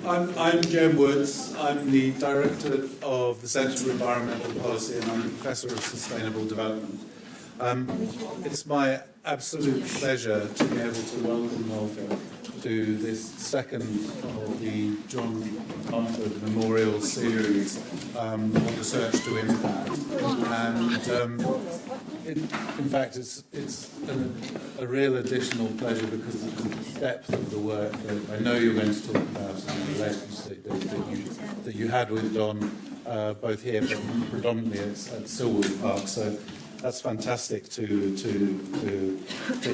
I'm Joe Woods. I'm the Director of the Centre for Environmental Policy and I'm the Professor of Sustainable Development. It's my absolute pleasure to be able to welcome Walther to this second of the John Mumford Memorial Series on research to impact. And in fact, it's a real additional pleasure because of the depth of the work that I know you're going to talk about and the relationship that you had with John, both here but predominantly at Silwood Park. So that's fantastic to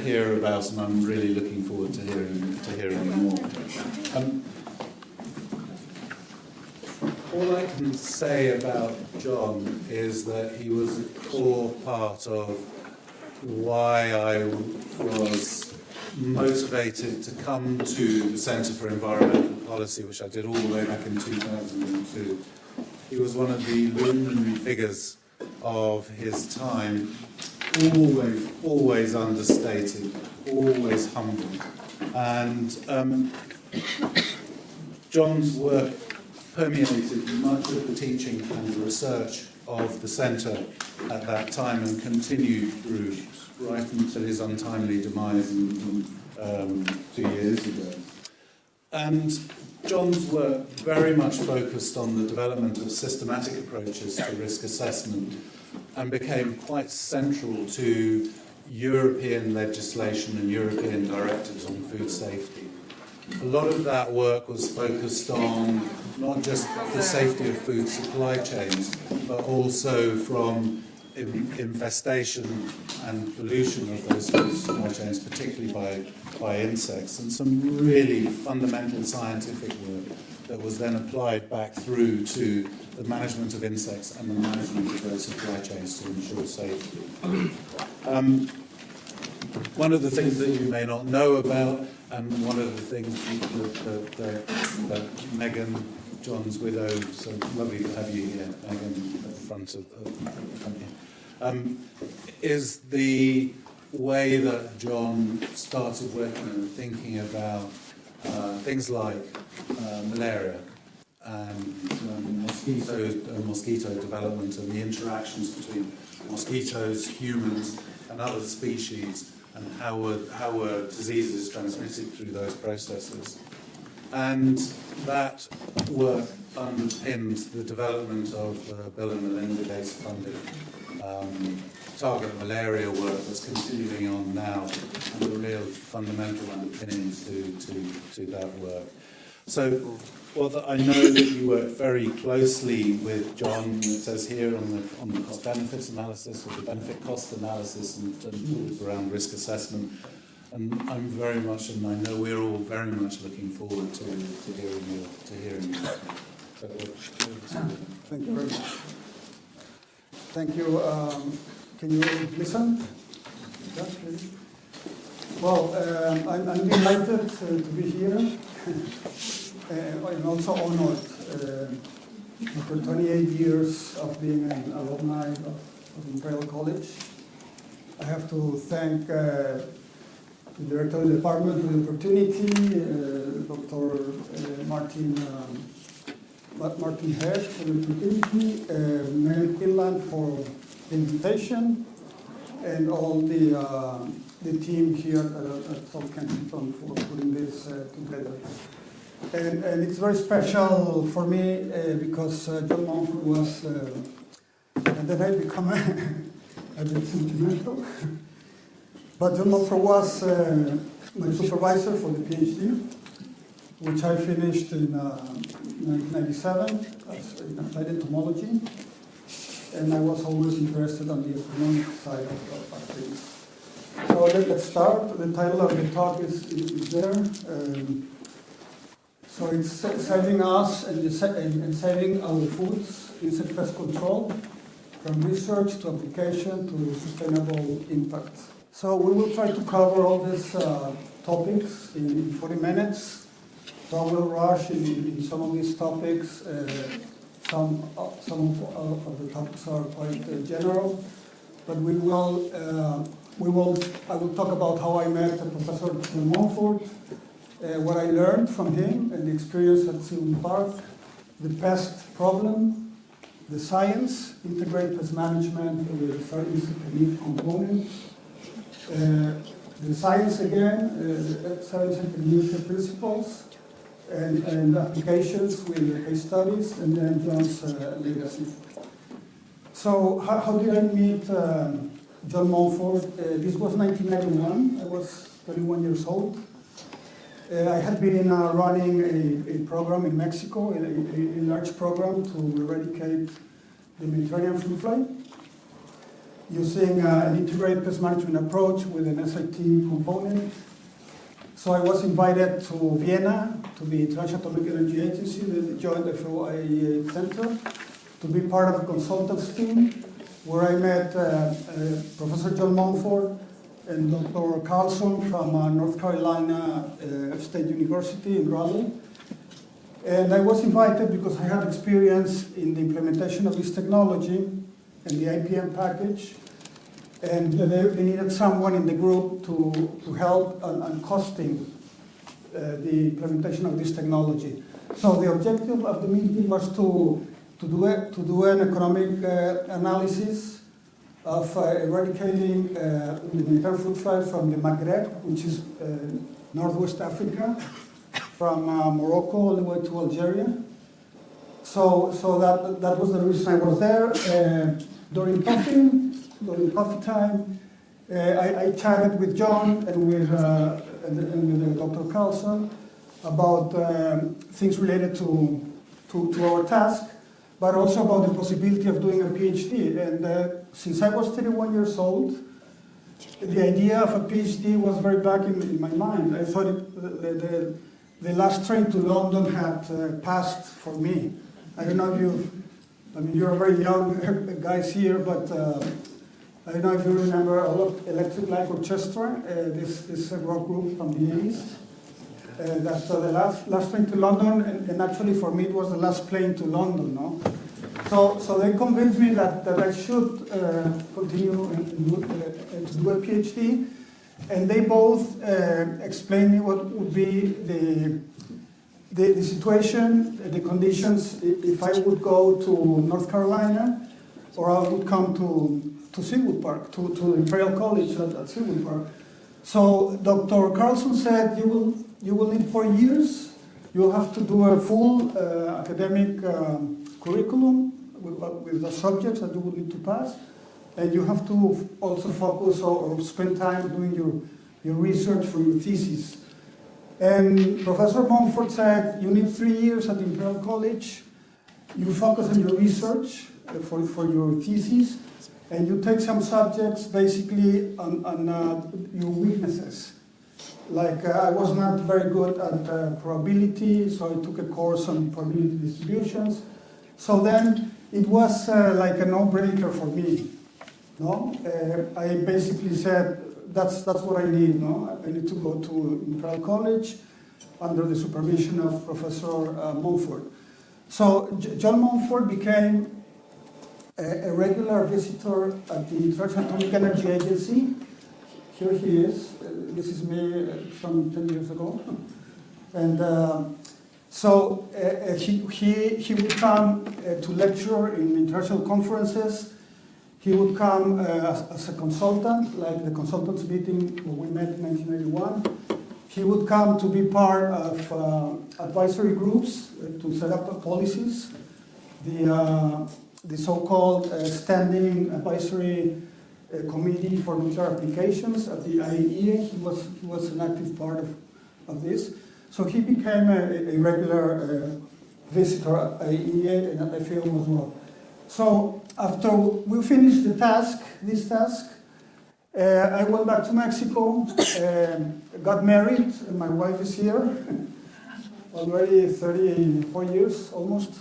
hear about, and I'm really looking forward to hearing more. All I can say about John is that he was a core part of why I was motivated to come to the Centre for Environmental Policy, which I did all the way back in 2002. He was one of the luminary figures of his time, always understated, always humble. And John's work permeated much of the teaching and the research of the Centre at that time and continued through right until his untimely demise 2 years ago. And John's work very much focused on the development of systematic approaches to risk assessment and became quite central to European legislation and European directives on food safety. A lot of that work was focused on not just the safety of food supply chains, but also from infestation and pollution of those food supply chains, particularly by insects, and some really fundamental scientific work that was then applied back through to the management of insects and the management of those supply chains to ensure safety. One of the things that you may not know about, and one of the things that Megan, John's widow, so lovely to have you here, Megan, at the front of the company, is the way that John started working and thinking about things like malaria and mosquito development and the interactions between mosquitoes, humans, and other species, and how were diseases transmitted through those processes. And that work underpinned the development of Bill and Melinda Gates funded target malaria work that's continuing on now, and the real fundamental underpinnings to that work. So, well, I know that you work very closely with John. It says here on the cost-benefit analysis, or the benefit-cost analysis, and tools around risk assessment. And I'm very much, and I know we're all very much looking forward to hearing you. So, thank you very much. Thank you. Can you listen? Yes, please. Well, I'm delighted to be here. I'm also honored after 28 years of being an alumni of Imperial College. I have to thank the Director of the Department for the opportunity, Dr. Martin Head for the opportunity, Mary Quinlan for the invitation, and all the team here at South Kensington for putting this together. And it's very special for me because John Mumford was, and then I become a bit sentimental, but John Mumford was my supervisor for the PhD, which I finished in 1997 in applied entomology, and I was always interested on the economic side of things. So let's start. The title of the talk is there. So it's saving us and saving our foods, insect pest control, from research to application to sustainable impact. So we will try to cover all these topics in 40 minutes. So I will rush in some of these topics. Some of the topics are quite general, but I will talk about how I met Professor Mumford, what I learned from him and the experience at Sewell Park, the pest problem, the science, integrated pest management with a certain technique component, the science again, the science and technique principles, and applications with case studies, and then John's legacy. So how did I meet John Mumford? This was 1991. I was 21 years old. I had been running a program in Mexico, a large program to eradicate the Mediterranean fruit fly, using an integrated pest management approach with an SIT component. So I was invited to Vienna, to the International Atomic Energy Agency, the Joint FAO IAEA Centre, to be part of a consultants team, where I met Professor John Mumford and Dr. Carlson from North Carolina State University in Raleigh. And I was invited because I had experience in the implementation of this technology and the IPM package, and they needed someone in the group to help on costing the implementation of this technology. So the objective of the meeting was to do an economic analysis of eradicating the Mediterranean fruit fly from the Maghreb, which is Northwest Africa, from Morocco all the way to Algeria. So that was the reason I was there. During coffee time, I chatted with John and with Dr. Carlson about things related to our task, but also about the possibility of doing a PhD. And since I was 31 years old, the idea of a PhD was very back in my mind. I thought the last train to London had passed for me. I don't know if you're very young guys here, but I don't know if you remember Electric Light Orchestra, this rock group from the 80s. That's the last train to London, and actually for me it was the last plane to London, no? So they convinced me that I should continue and to do a PhD, and they both explained me what would be the situation, the conditions if I would go to North Carolina, or I would come to Sewell Park, to Imperial College at Sewell Park. So Dr. Carlson said, you will need 4 years. You'll have to do a full academic curriculum with the subjects that you will need to pass. And you have to also focus or spend time doing your research for your thesis. And Professor Mumford said, you need 3 years at Imperial College. You focus on your research for your thesis, and you take some subjects basically on your weaknesses. Like I was not very good at probability, so I took a course on probability distributions. So then it was like a no-brainer for me. No, I basically said that's what I need. No, I need to go to Imperial College under the supervision of Professor Mumford. So John Mumford became a regular visitor at the International Atomic Energy Agency. Here he is. This is me from 10 years ago. And so he would come to lecture in international conferences. He would come as a consultant, like the consultants meeting when we met in 1991. He would come to be part of advisory groups to set up policies. The so-called Standing Advisory Committee for Nuclear Applications at the IAEA. He was an active part of this. So he became a regular visitor at IAEA and at FAO as well. So after we finished this task, I went back to Mexico, got married, and my wife is here, already 34 years almost,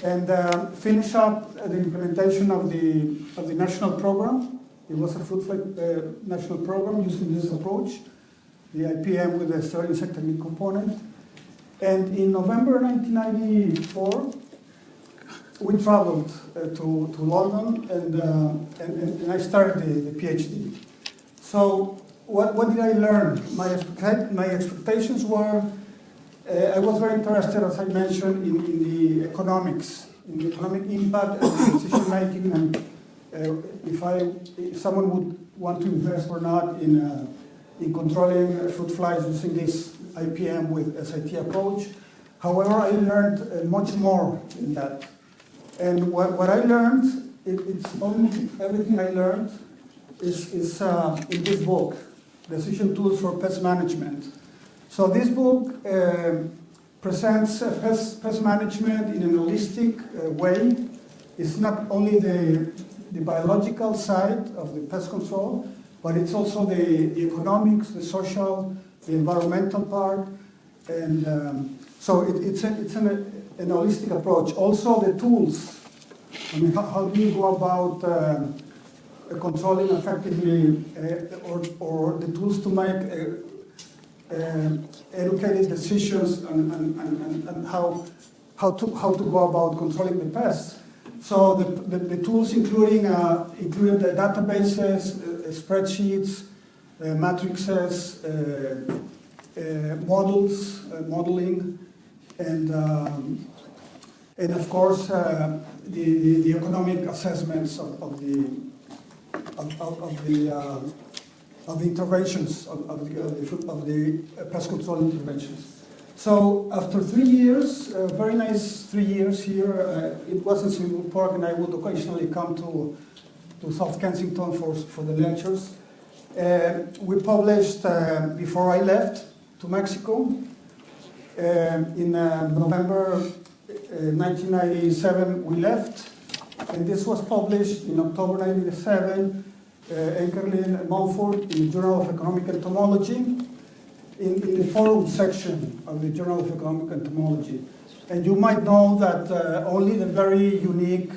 and finished up the implementation of the national program. It was a fruit fly national program using this approach, the IPM with the sterile insect technique component. And in November 1994, we traveled to London, and I started the PhD. So what did I learn? My expectations were, I was very interested, as I mentioned, in the economics, in the economic impact and decision making, and if someone would want to invest or not in controlling fruit flies using this IPM with SIT approach. However, I learned much more in that. And what I learned, it's only everything I learned is in this book, Decision Tools for Pest Management. So this book presents pest management in a holistic way. It's not only the biological side of the pest control, but it's also the economics, the social, the environmental part, and so it's an holistic approach. Also the tools. I mean, how do you go about controlling effectively, or the tools to make educated decisions and how to go about controlling the pests. So the tools included the databases, spreadsheets, matrices, models, modeling, and of course the economic assessments of the interventions of the pest control interventions. So after 3 years, very nice 3 years here, it was in Swimming Park, and I would occasionally come to South Kensington for the lectures. We published, before I left to Mexico, in November 1997 we left, and this was published in October 1997, Enkerlin and Mumford in the Journal of Economic Entomology, in the forum section of the Journal of Economic Entomology. And you might know that only the very unique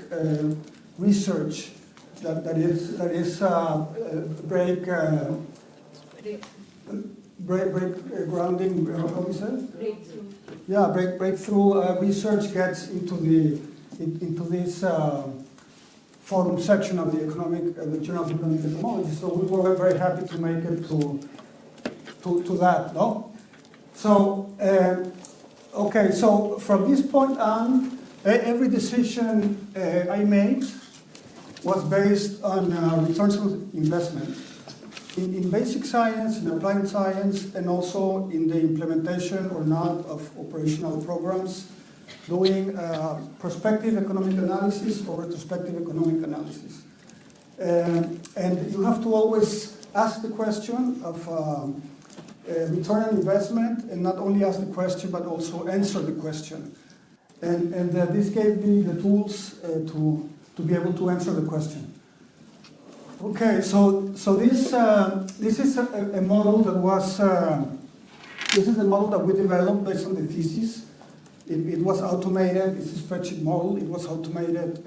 research that is grounding, how do you say? Breakthrough. Yeah, breakthrough research gets into this forum section of the Journal of Economic Entomology. So we were very happy to make it to that, no? So, okay, so from this point on, every decision I made was based on returns on investment in basic science, in applied science, and also in the implementation or not of operational programs, doing prospective economic analysis or retrospective economic analysis. And you have to always ask the question of return on investment, and not only ask the question, but also answer the question. And this gave me the tools to be able to answer the question. Okay, so this is a model that was this is a model that we developed based on the thesis. It was automated. It's a spreadsheet model. It was automated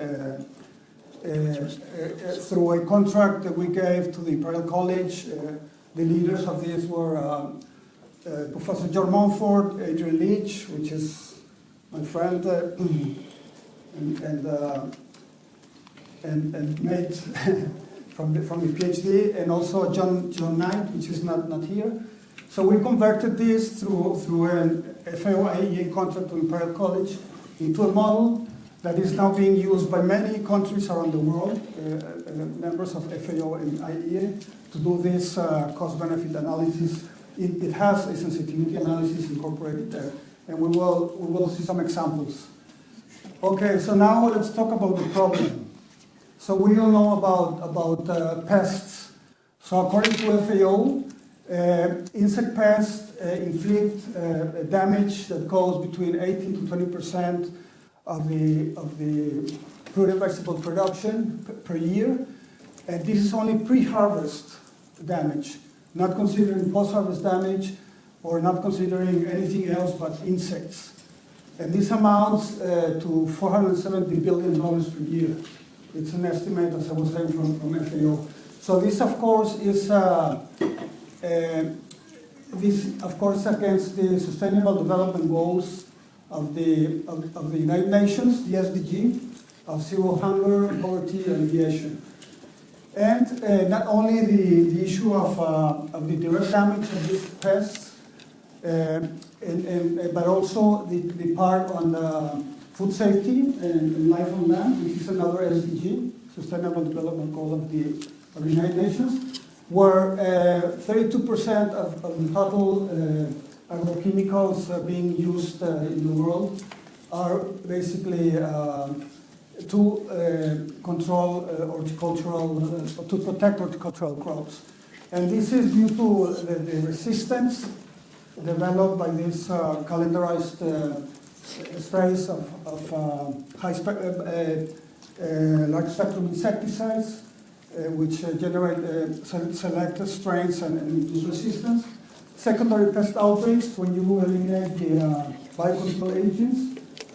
through a contract that we gave to the Imperial College. The leaders of this were Professor Mumford, Adrian Leach, which is my friend, and mate from the PhD, and also John Knight, which is not here. So we converted this through an FAO IAEA contract to Imperial College into a model that is now being used by many countries around the world, members of FAO and IAEA, to do this cost-benefit analysis. It has a sensitivity analysis incorporated there, and we will see some examples. Okay, so now let's talk about the problem. So we all know about pests. So according to FAO, insect pests inflict damage that goes between 18 to 20% of the fruit and vegetable production per year, and this is only pre-harvest damage, not considering post-harvest damage or not considering anything else but insects. And this amounts to $470 billion per year. It's an estimate, as I was saying, from FAO. So this, of course, is against the Sustainable Development Goals of the United Nations, the SDG, of zero hunger, poverty, and alleviation. And not only the issue of the direct damage of these pests, but also the part on the food safety and life on land, which is another SDG, Sustainable Development Goal of the United Nations, where 32% of the total agrochemicals being used in the world are basically to control horticultural, to protect horticultural crops. And this is due to the resistance developed by this calendarized sprays of large spectrum insecticides, which generate selected strains and induce resistance. Secondary pest outbreaks, when you eliminate the biochemical agents,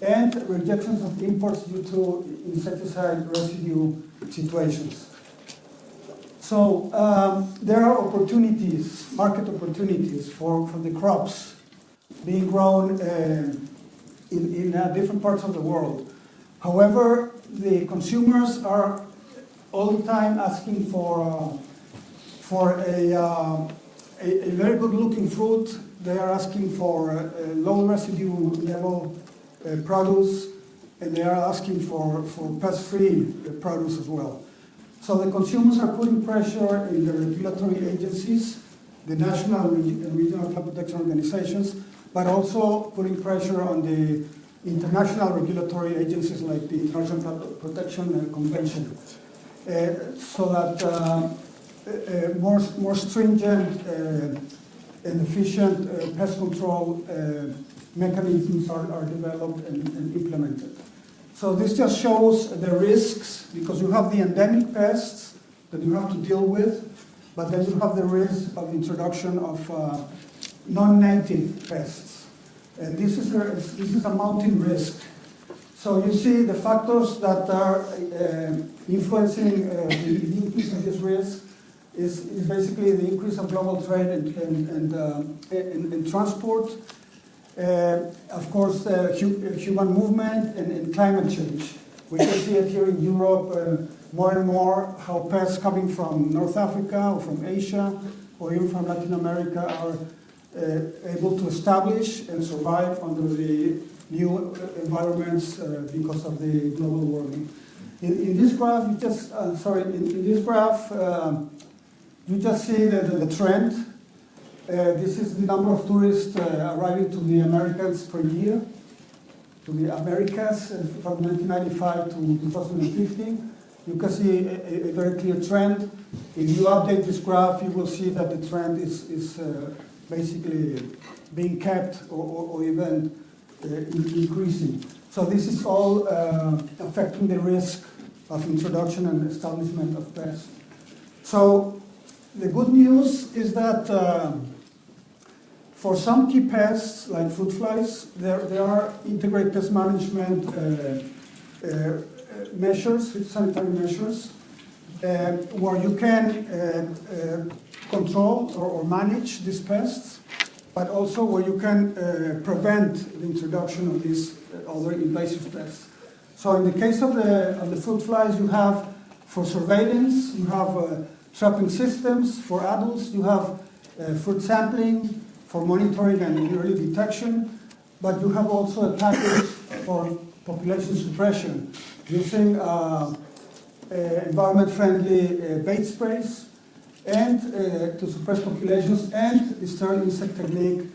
and rejections of imports due to insecticide residue situations. So there are opportunities, market opportunities for the crops being grown in different parts of the world. However, the consumers are all the time asking for a very good looking fruit. They are asking for low residue level produce, and they are asking for pest-free produce as well. So the consumers are putting pressure in the regulatory agencies, the national and regional plant protection organizations, but also putting pressure on the international regulatory agencies like the International Plant Protection Convention, so that more stringent and efficient pest control mechanisms are developed and implemented. So this just shows the risks, because you have the endemic pests that you have to deal with, but then you have the risk of introduction of non-native pests. And this is a mounting risk. So you see the factors that are influencing the increase of this risk is basically the increase of global trade and transport. Of course, human movement and climate change. We can see it here in Europe more and more, how pests coming from North Africa or from Asia or even from Latin America are able to establish and survive under the new environments because of the global warming. In this graph, you just you just see the trend. This is the number of tourists arriving to the Americas per year, to the Americas from 1995 to 2015. You can see a very clear trend. If you update this graph, you will see that the trend is basically being kept or even increasing. So this is all affecting the risk of introduction and establishment of pests. So the good news is that for some key pests, like fruit flies, there are integrated pest management measures, sanitary measures, where you can control or manage these pests, but also where you can prevent the introduction of these other invasive pests. So in the case of the fruit flies, you have, for surveillance, you have trapping systems. For adults, you have fruit sampling for monitoring and early detection, but you have also a package for population suppression using environment-friendly bait sprays and to suppress populations, and the sterile insect technique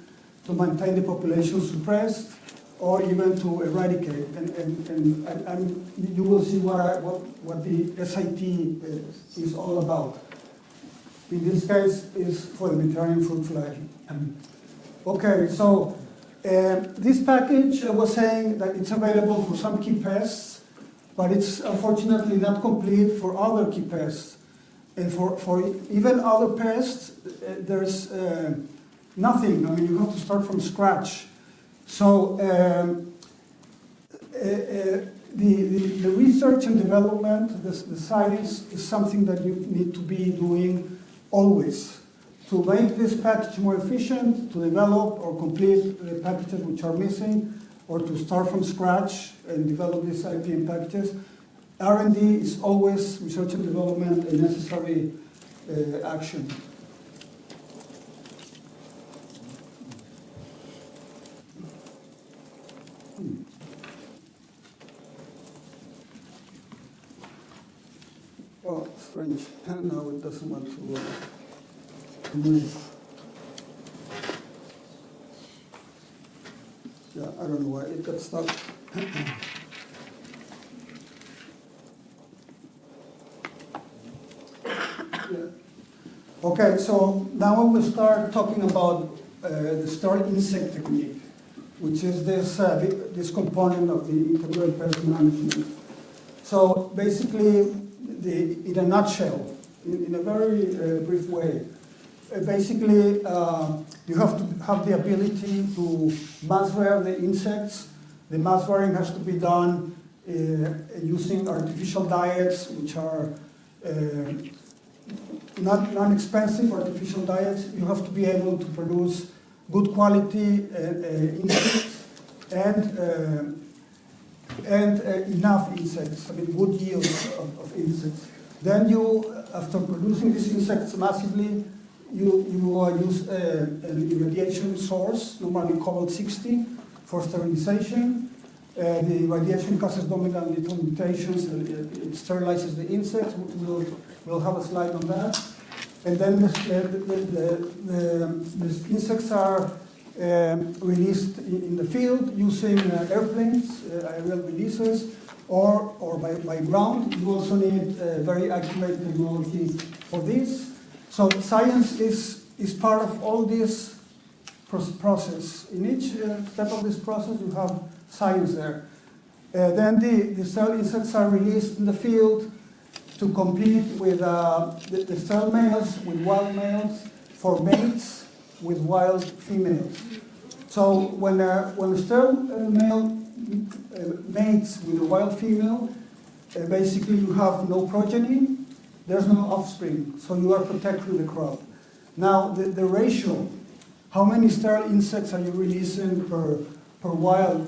to maintain the population suppressed or even to eradicate. And you will see what the SIT is all about. In this case, is for the Mediterranean fruit fly. Okay, so this package was saying that it's available for some key pests, but it's unfortunately not complete for other key pests. And for even other pests, there's nothing. I mean, you have to start from scratch. So the research and development, the science, is something that you need to be doing always to make this package more efficient, to develop or complete the packages which are missing, or to start from scratch and develop these IPM packages. R&D is always research and development a necessary action. Oh, strange. No, it doesn't want to move. Yeah, I don't know why it got stuck. Okay, so now we will start talking about the sterile insect technique, which is this component of the integrated pest management. So basically, in a nutshell, in a very brief way, basically you have to have the ability to mass rear the insects. The mass rearing has to be done using artificial diets, which are not non-expensive artificial diets. You have to be able to produce good quality insects and enough insects, I mean good yields of insects. Then you, after producing these insects massively, you use an irradiation source, normally cobalt-60, for sterilization. The radiation causes dominant little mutations, and it sterilizes the insects. We'll have a slide on that. And then the insects are released in the field using airplanes, aerial releases, or by ground. You also need very accurate technology for this. So science is part of all this process. In each step of this process, you have science there. Then the sterile insects are released in the field to compete with the sterile males with wild males for mates with wild females. So when a sterile male mates with a wild female, basically you have no progeny, there's no offspring, so you are protecting the crop. Now the ratio, how many sterile insects are you releasing per wild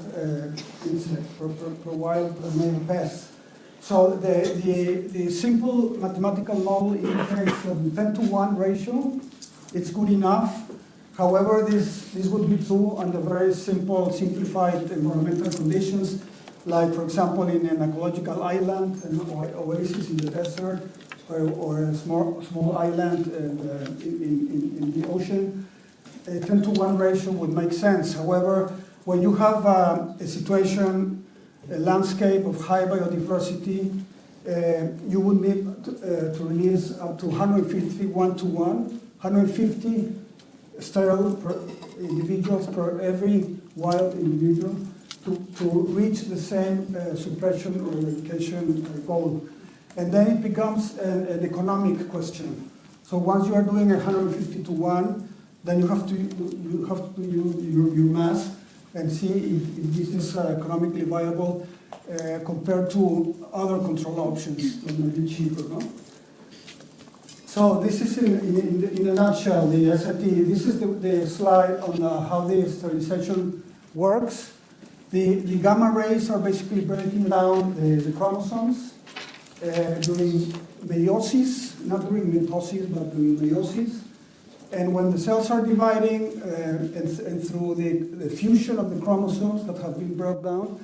insect, per wild male pest? So the simple mathematical model indicates a 10-to-1 ratio. It's good enough. However, this would be true under very simplified environmental conditions, like, for example, in an ecological island, an oasis in the desert, or a small island in the ocean. A 10-to-1 ratio would make sense. However, when you have a situation, a landscape of high biodiversity, you would need to release up to 150 1-to-1, 150 sterile individuals per every wild individual to reach the same suppression or eradication goal. And then it becomes an economic question. So once you are doing 150-to-1, then you have to use your mass and see if this is economically viable compared to other control options that might be cheaper. No? So this is in a nutshell the SIT. This is the slide on how the sterilization works. The gamma rays are basically breaking down the chromosomes during meiosis, not during mitosis, but during meiosis. And when the cells are dividing and through the fusion of the chromosomes that have been broken down,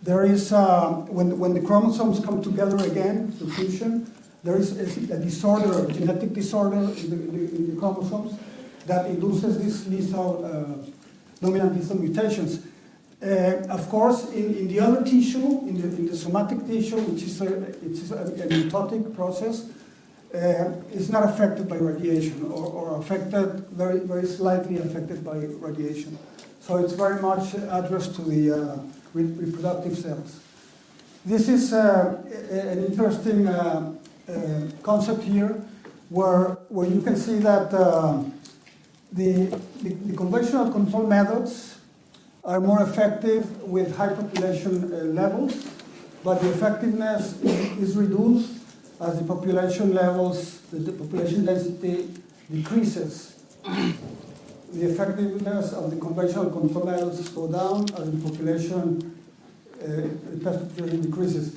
there is, when the chromosomes come together again through fusion, there is a disorder, a genetic disorder in the chromosomes that induces these dominant lethal mutations. Of course, in the other tissue, in the somatic tissue, which is a mitotic process, is not affected by radiation or affected, very, very slightly affected by radiation. So it's very much addressed to the reproductive cells. This is an interesting concept here where you can see that the conventional control methods are more effective with high population levels, but the effectiveness is reduced as the population levels, the population density decreases. The effectiveness of the conventional control methods go down as the pest population decreases.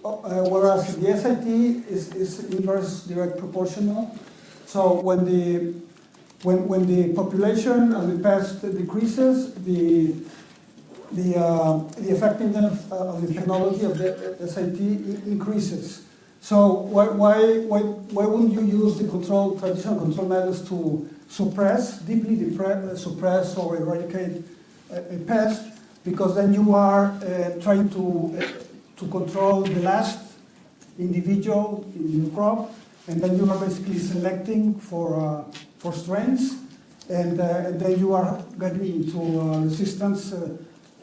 whereas the SIT is inverse direct proportional. So when the population of the pest decreases, the effectiveness of the technology of the SIT increases. So why wouldn't you use the traditional control methods to deeply suppress or eradicate a pest? Because then you are trying to control the last individual in your crop, and then you are basically selecting for strains, and then you are getting into resistance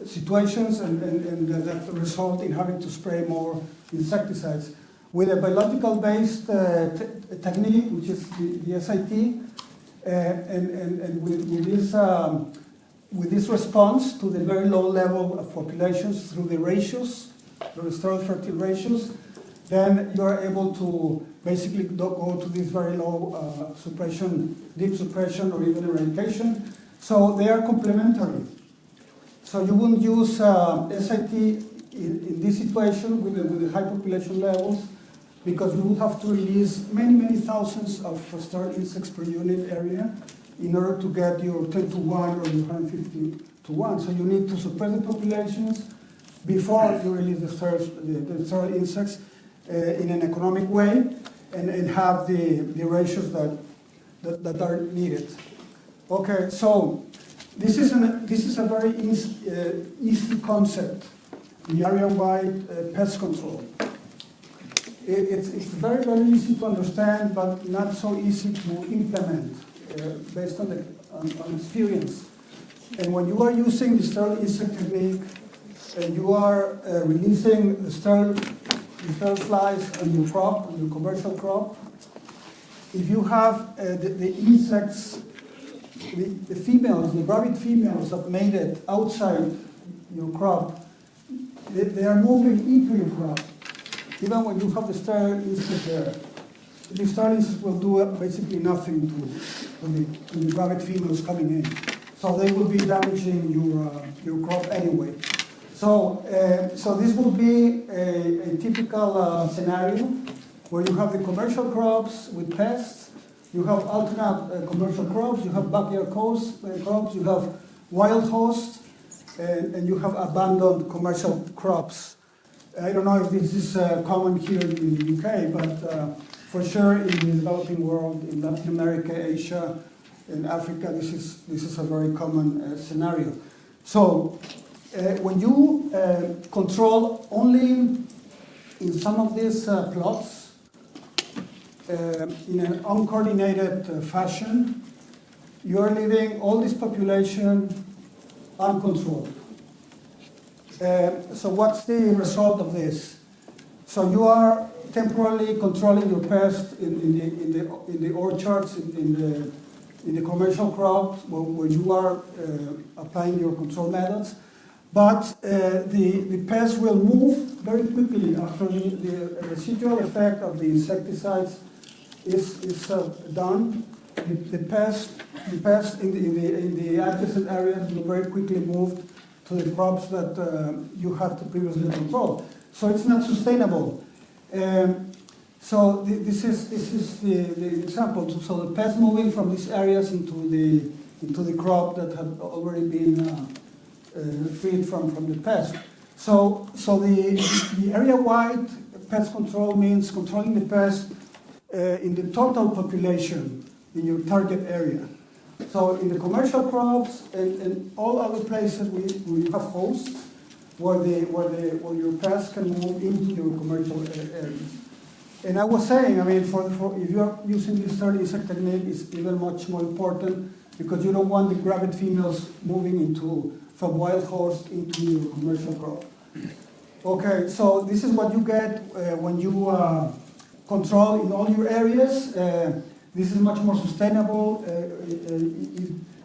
situations, and that result in having to spray more insecticides. With a biological-based technique, which is the SIT, and with this response to the very low level of populations through the ratios, the sterile fertile ratios, then you are able to basically go to this very low suppression, deep suppression, or even eradication. So they are complementary. So you wouldn't use SIT in this situation with the high population levels, because you would have to release many thousands of sterile insects per unit area in order to get your 10 to 1 or your 150 to 1. So you need to suppress the populations before you release the sterile insects in an economic way, and have the ratios that are needed. Okay, so this is a very easy concept, the area-wide pest control. It's very easy to understand, but not so easy to implement based on experience. And when you are using the sterile insect technique, and you are releasing the sterile flies on your crop, on your commercial crop, if you have the insects, the females, the rabbit females that made it outside your crop, they are moving into your crop. Even when you have the sterile insect there, the sterile insects will do basically nothing to the rabbit females coming in. So they will be damaging your crop anyway. So this will be a typical scenario where you have the commercial crops with pests, you have alternate commercial crops, you have backyard crops, you have wild hosts, and you have abandoned commercial crops. I don't know if this is common here in the UK, but for sure in the developing world, in Latin America, Asia, and Africa, this is a very common scenario. So when you control only in some of these plots in an uncoordinated fashion, you are leaving all this population uncontrolled. So what's the result of this? So you are temporarily controlling your pest in the orchards, in the commercial crops where you are applying your control methods, but the pest will move very quickly after the residual effect of the insecticides is done. The pest in the adjacent areas will very quickly move to the crops that you had to previously control. So it's not sustainable. So this is the example. So the pest moving from these areas into the crop that had already been freed from the pest. So the area-wide pest control means controlling the pest in the total population in your target area. So in the commercial crops and all other places where you have hosts, where your pests can move into your commercial areas. And I was saying, I mean, for if you are using this sterile insect technique, it's even much more important because you don't want the rabbit females moving from wild hosts into your commercial crop. Okay, so this is what you get when you control in all your areas. This is much more sustainable.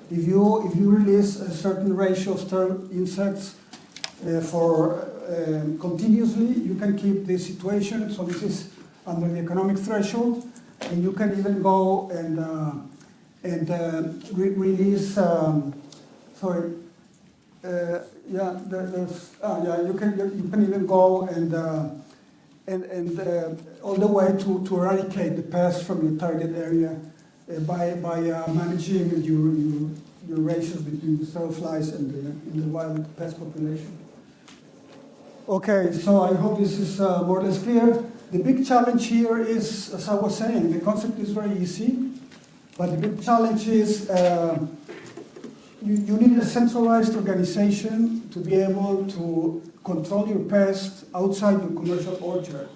If you release a certain ratio of sterile insects for continuously, you can keep this situation. So this is under the economic threshold, and you can even go and release. You can even go all the way to eradicate the pests from your target area by managing your ratios between the sterile flies and the wild pest population. Okay, so I hope this is more or less clear. The big challenge here is, as I was saying, the concept is very easy, but the big challenge is you need a centralized organization to be able to control your pests outside your commercial orchard.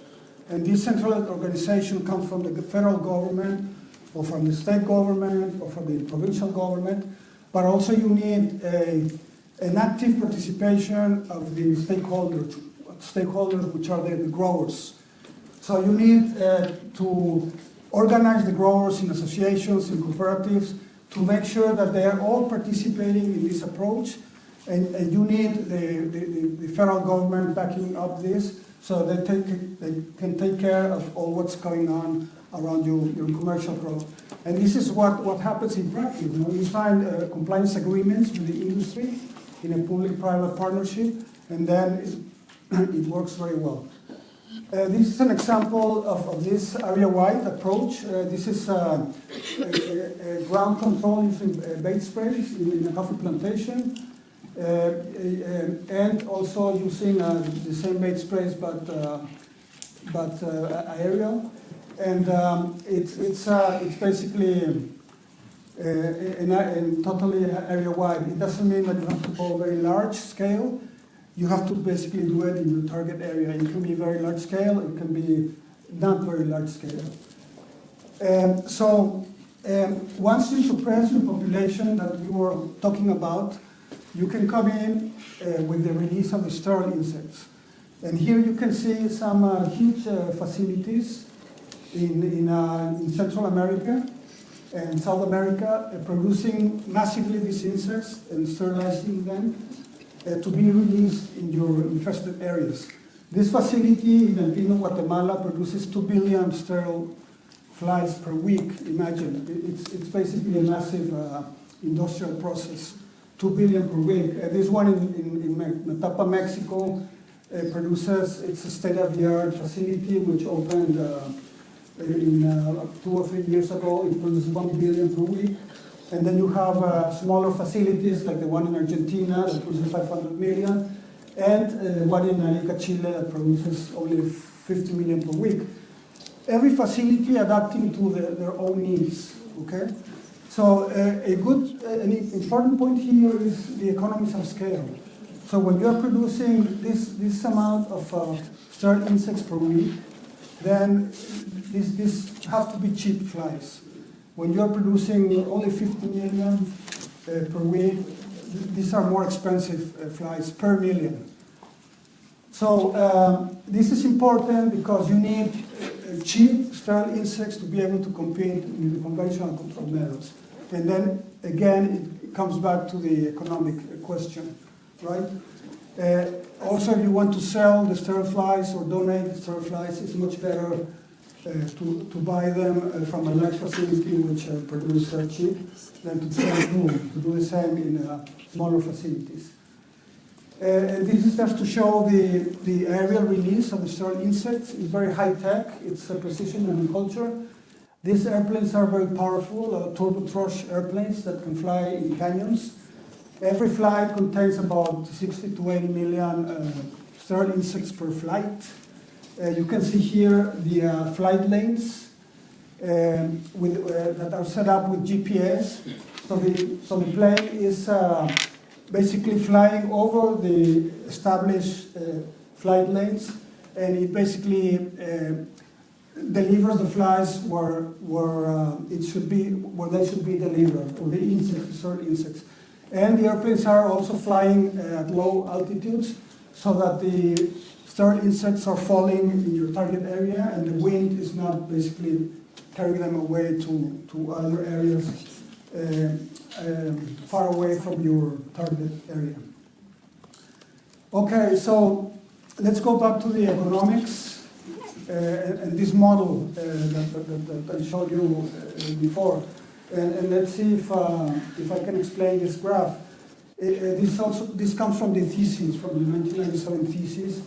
And this centralized organization comes from the federal government, or from the state government, or from the provincial government, but also you need an active participation of the stakeholders which are the growers. So you need to organize the growers in associations, in cooperatives, to make sure that they are all participating in this approach, and you need the federal government backing up this, so they can take care of all what's going on around your commercial growth. And this is what happens in practice. You sign compliance agreements with the industry in a public-private partnership, and then it works very well. This is an example of this area-wide approach. This is ground control using bait sprays in a coffee plantation, and also using the same bait sprays but aerial. And it's basically totally area-wide. It doesn't mean that you have to go very large scale. You have to basically do it in your target area. It can be very large scale, it can be not very large scale. Once you suppress your population that we were talking about, you can come in with the release of the sterile insects. And here you can see some huge facilities in Central America and South America producing massively these insects and sterilizing them to be released in your infested areas. This facility in Alpino, Guatemala produces 2 billion sterile flies per week. Imagine, it's basically a massive industrial process, 2 billion per week. This one in Metapa, Mexico produces, it's a state-of-the-art facility which opened in 2 or 3 years ago. It produces 1 billion per week. And then you have smaller facilities like the one in Argentina that produces 500 million, and one in Arica, Chile that produces only 50 million per week. Every facility adapting to their own needs, okay? So an important point here is the economies of scale. So when you're producing this amount of sterile insects per week, then this have to be cheap flies. When you're producing only 50 million per week, these are more expensive flies per million. So this is important because you need cheap sterile insects to be able to compete with the conventional control methods. And then again, it comes back to the economic question, right? Also, if you want to sell the sterile flies or donate the sterile flies, it's much better to buy them from a large facility which produce cheap than to do the same in smaller facilities. And this is just to show the aerial release of the sterile insects. It's very high tech, it's precision agriculture. These airplanes are very powerful, turbothrust airplanes that can fly in canyons. Every flight contains about 60 to 80 million sterile insects per flight. You can see here the flight lanes that are set up with GPS. So the plane is basically flying over the established flight lanes, and it basically delivers the flies where they should be delivered, or the insects, certain insects. And the airplanes are also flying at low altitudes, so that the sterile insects are falling in your target area, and the wind is not basically carrying them away to other areas far away from your target area. Okay, so let's go back to the economics and this model that I showed you before. And let's see if I can explain this graph. This comes from the thesis, from the 1997 thesis,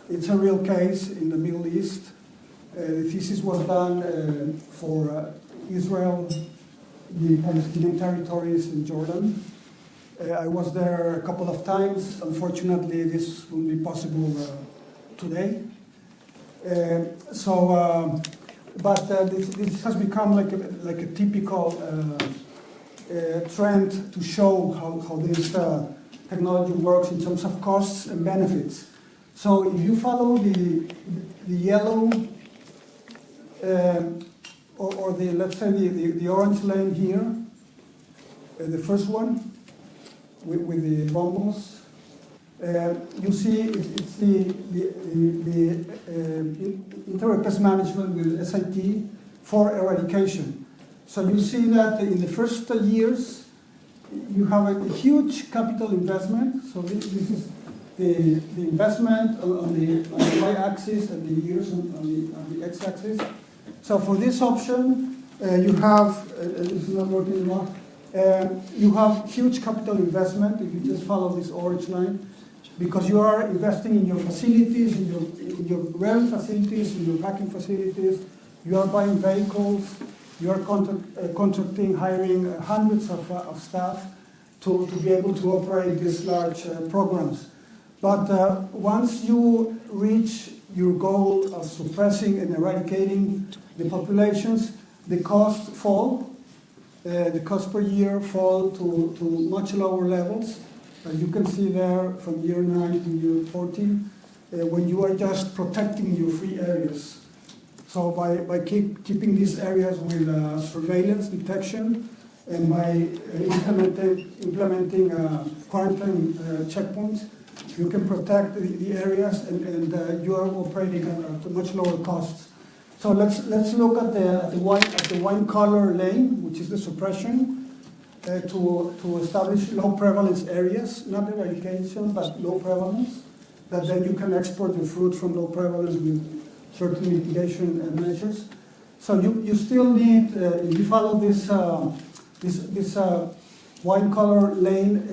It's a real case in the Middle East. The thesis was done for Israel, the Palestinian territories in Jordan. I was there a couple of times. Unfortunately, this won't be possible today. This has become like a typical trend to show how this technology works in terms of costs and benefits. So if you follow the yellow or the, let's say, the orange lane here, the first one with the bombs, you see it's the integrated pest management with SIT for eradication. So you see that in the first years, you have a huge capital investment. So this is the investment on the y-axis and the years on the x-axis. So for this option, you have, it's not working well, you have huge capital investment if you just follow this orange line, because you are investing in your facilities, in your rearing facilities, in your packing facilities, you are buying vehicles, you are contracting, hiring hundreds of staff to be able to operate these large programs. But once you reach your goal of suppressing and eradicating the populations, the costs fall. The cost per year fall to much lower levels. As you can see there, from year 9 to year 14, when you are just protecting your free areas. So by keeping these areas with surveillance detection and by implementing quarantine checkpoints, you can protect the areas and you are operating at much lower costs. So let's look at the wine color lane, which is the suppression, to establish low prevalence areas, not eradication, but low prevalence, that then you can export the fruit from low prevalence with certain mitigation measures. So you still need, if you follow this wine color lane,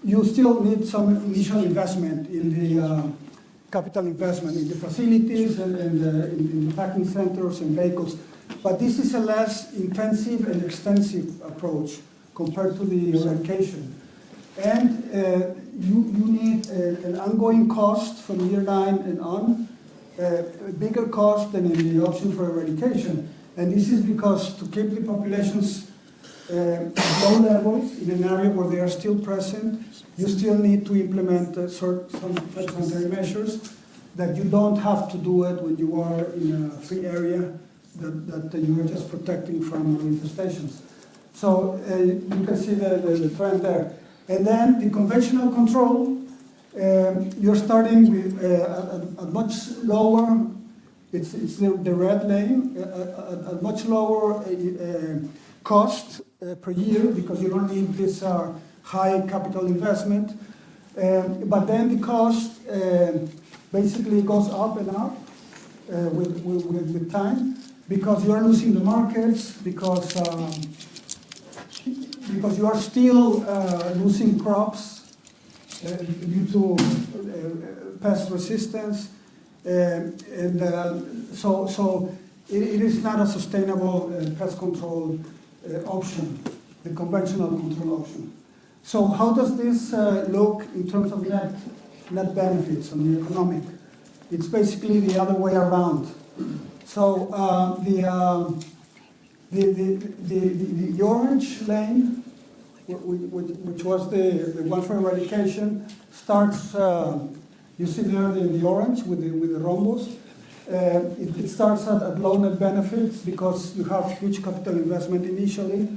you still need some initial investment in the capital investment in the facilities and in the packing centers and vehicles. But this is a less intensive and extensive approach compared to the eradication. And you need an ongoing cost from year 9 and on, a bigger cost than in the option for eradication. And this is because to keep the populations at low levels in an area where they are still present, you still need to implement some sanitary measures that you don't have to do it when you are in a free area that you are just protecting from infestations. So you can see the trend there. And then the conventional control, you're starting with a much lower, it's the red lane, a much lower cost per year because you don't need this high capital investment. But then the cost basically goes up and up with time because you are losing the markets, because you are still losing crops due to pest resistance. So it is not a sustainable pest control option, the conventional control option. So how does this look in terms of net benefits on the economic? It's basically the other way around. So the orange lane, which was the one for eradication, starts. You see there the orange with the rhombus. It starts at low net benefits because you have huge capital investment initially,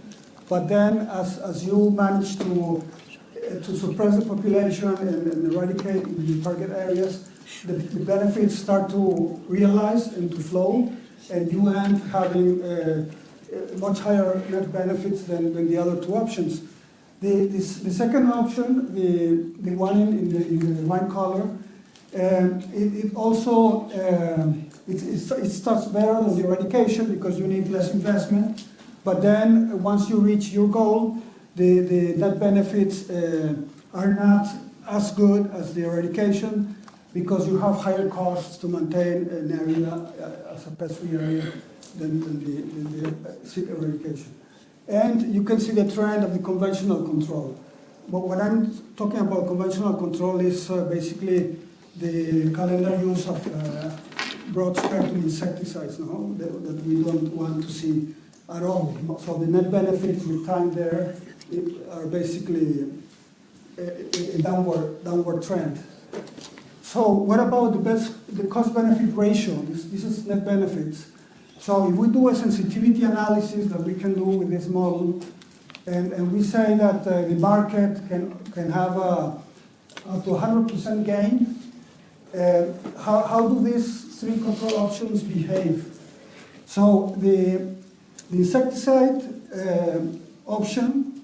but then as you manage to suppress the population and eradicate the target areas, the benefits start to realize and to flow, and you end having much higher net benefits than the other two options. The second option, the one in the wine color, it also it starts better than the eradication because you need less investment, but then once you reach your goal, the net benefits are not as good as the eradication, because you have higher costs to maintain an area as a pest-free area than the seed eradication. And you can see the trend of the conventional control. But what I'm talking about conventional control is basically the calendar use of broad spectrum insecticides now that we don't want to see at all. So the net benefits with time there are basically a downward trend. So what about the cost-benefit ratio? This is net benefits. So if we do a sensitivity analysis that we can do with this model, and we say that the market can have up to 100% gain, how do these three control options behave? So the insecticide option,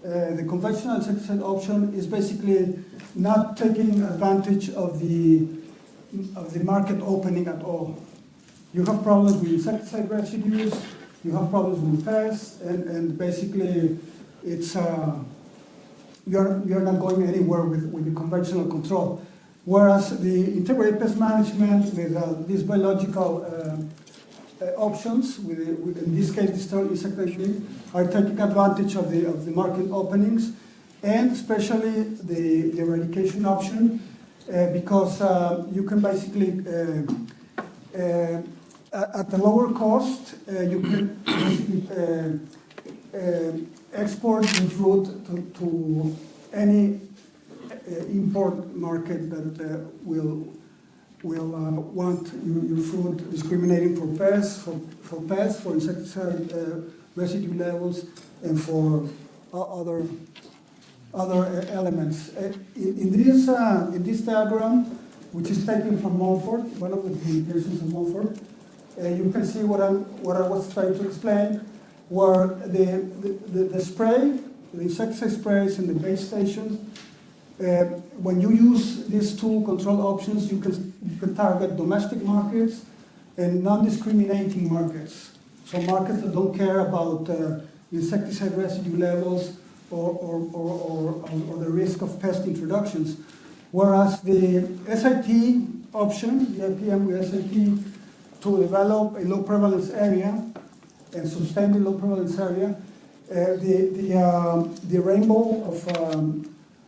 the conventional insecticide option, is basically not taking advantage of the market opening at all. You have problems with insecticide residues, you have problems with pests, and basically it's you're not going anywhere with the conventional control. Whereas the integrated pest management with these biological options, in this case the sterile insect regime, are taking advantage of the market openings, and especially the eradication option, because you can basically at a lower cost, you can export the fruit to any import market that will want your fruit, discriminating for pests, for insecticide residue levels, and for other elements. In this diagram, which is taken from Mumford, one of the publications of Mumford, you can see what I was trying to explain, where the spray, the insecticide sprays, and the base stations. When you use these two control options, you can target domestic markets and non-discriminating markets. So markets that don't care about insecticide residue levels or the risk of pest introductions. Whereas the SIT option, the IPM with SIT, to develop a low prevalence area and sustain the low prevalence area, the rainbow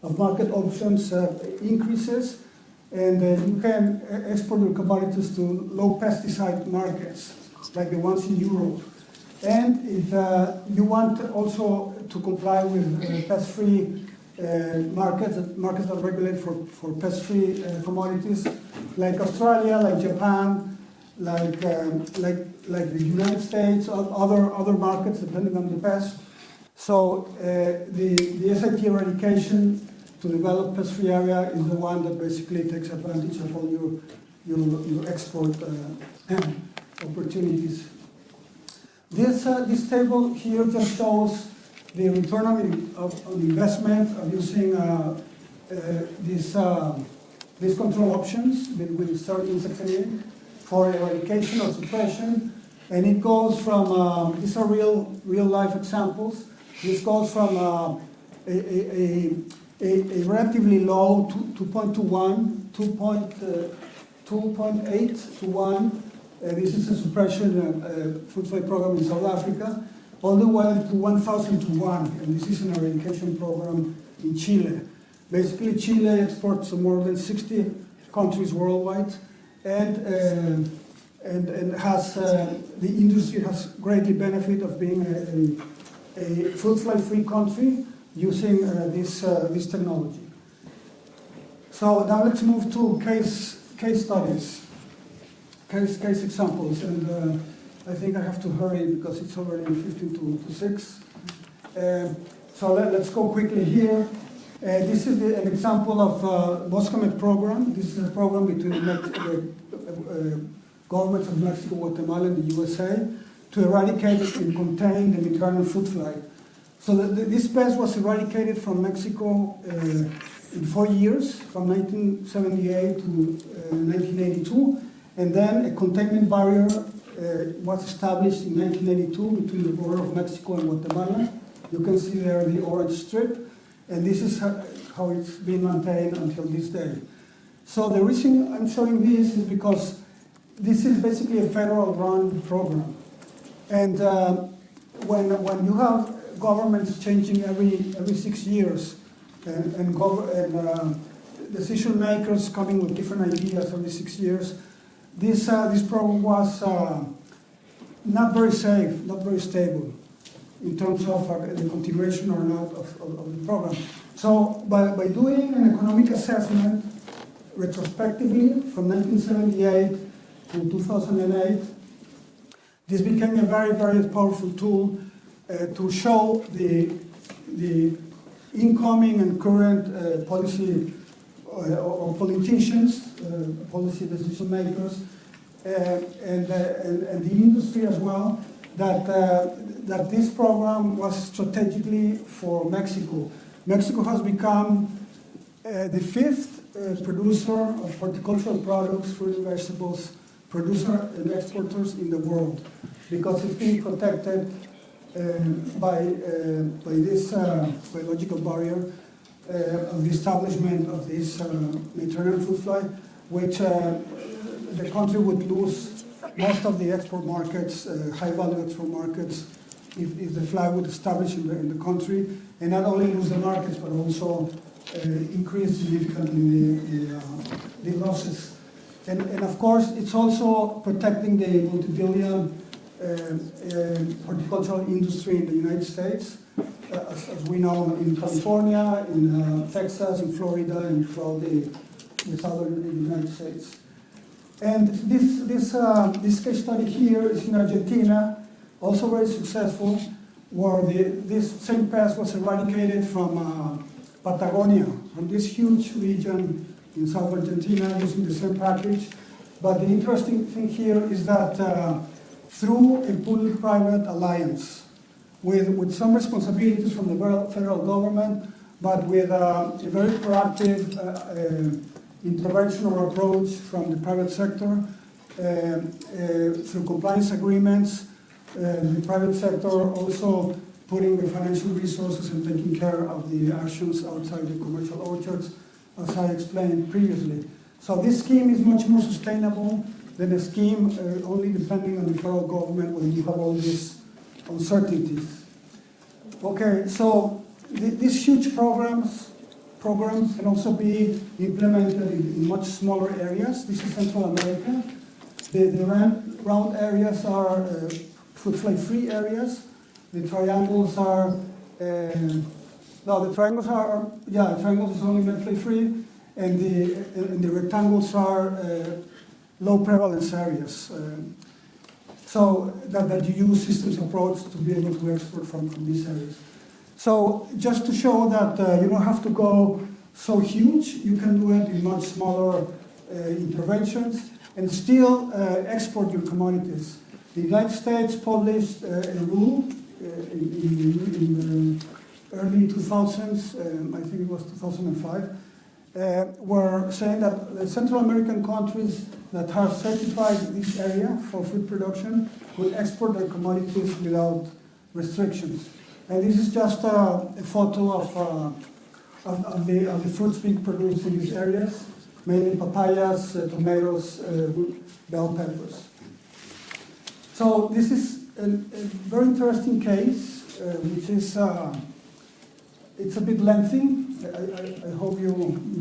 of market options increases, and you can export your commodities to low pesticide markets, like the ones in Europe. And if you want also to comply with pest-free markets that regulate for pest-free commodities, like Australia, like Japan, like the United States, other markets depending on the pest. So the SIT eradication to develop pest-free area is the one that basically takes advantage of all your export opportunities. This table here just shows the return on investment of using these control options with sterile insecticide for eradication or suppression, and it goes from these are real life examples. This goes from a relatively low 2.8 to 1. This is a suppression fruit fly program in South Africa, all the way to 1,000 to 1, and this is an eradication program in Chile. Basically, Chile exports to more than 60 countries worldwide, and has the industry has greatly benefit of being a fruit fly-free country using this technology. So now let's move to case studies, case examples, and I think I have to hurry because it's already 15 to 6. So let's go quickly here. This is an example of Boscomet program. This is a program between the governments of Mexico, Guatemala, and the USA to eradicate and contain the Mediterranean fruit fly. So this pest was eradicated from Mexico in 4 years, from 1978 to 1982, and then a containment barrier was established in 1982 between the border of Mexico and Guatemala. You can see there the orange strip, and this is how it's been maintained until this day. So the reason I'm showing this is because this is basically a federal-run program. And when you have governments changing every 6 years and decision makers coming with different ideas every 6 years, this program was not very safe, not very stable in terms of the continuation or not of the program. So by doing an economic assessment retrospectively from 1978 to 2008, this became a very, very powerful tool to show the incoming and current policy or politicians, policy decision makers, and the industry as well, that this program was strategically for Mexico. Mexico has become the fifth producer of horticultural products, fruit and vegetables, producer and exporters in the world, because it's being protected by this biological barrier of the establishment of this Mediterranean fruit fly, which the country would lose most of the export markets, high-value export markets, if the fly would establish in the country, and not only lose the markets, but also increase significantly the losses. And of course, it's also protecting the multi-billion horticultural industry in the United States, as we know, in California, in Texas, in Florida, and throughout the southern United States. And this case study here is in Argentina, also very successful, where this same pest was eradicated from Patagonia, from this huge region in South Argentina, using the same package. But the interesting thing here is that through a public-private alliance, with some responsibilities from the federal government, but with a very proactive intervention or approach from the private sector, through compliance agreements, the private sector also putting the financial resources and taking care of the actions outside the commercial orchards, as I explained previously. So this scheme is much more sustainable than a scheme only depending on the federal government when you have all these uncertainties. Okay, so these huge programs can also be implemented in much smaller areas. This is Central America. The round areas are fruit fly-free areas. The triangles are, the triangles is only med fly-free, and the rectangles are low prevalence areas. So that you use systems approach to be able to export from these areas. So just to show that you don't have to go so huge, you can do it in much smaller interventions and still export your commodities. The United States published a rule in the early 2000s, I think it was 2005, were saying that the Central American countries that have certified this area for food production will export their commodities without restrictions. And this is just a photo of the fruits being produced in these areas, mainly papayas, tomatoes, bell peppers. So this is a very interesting case, which is it's a bit lengthy. I hope you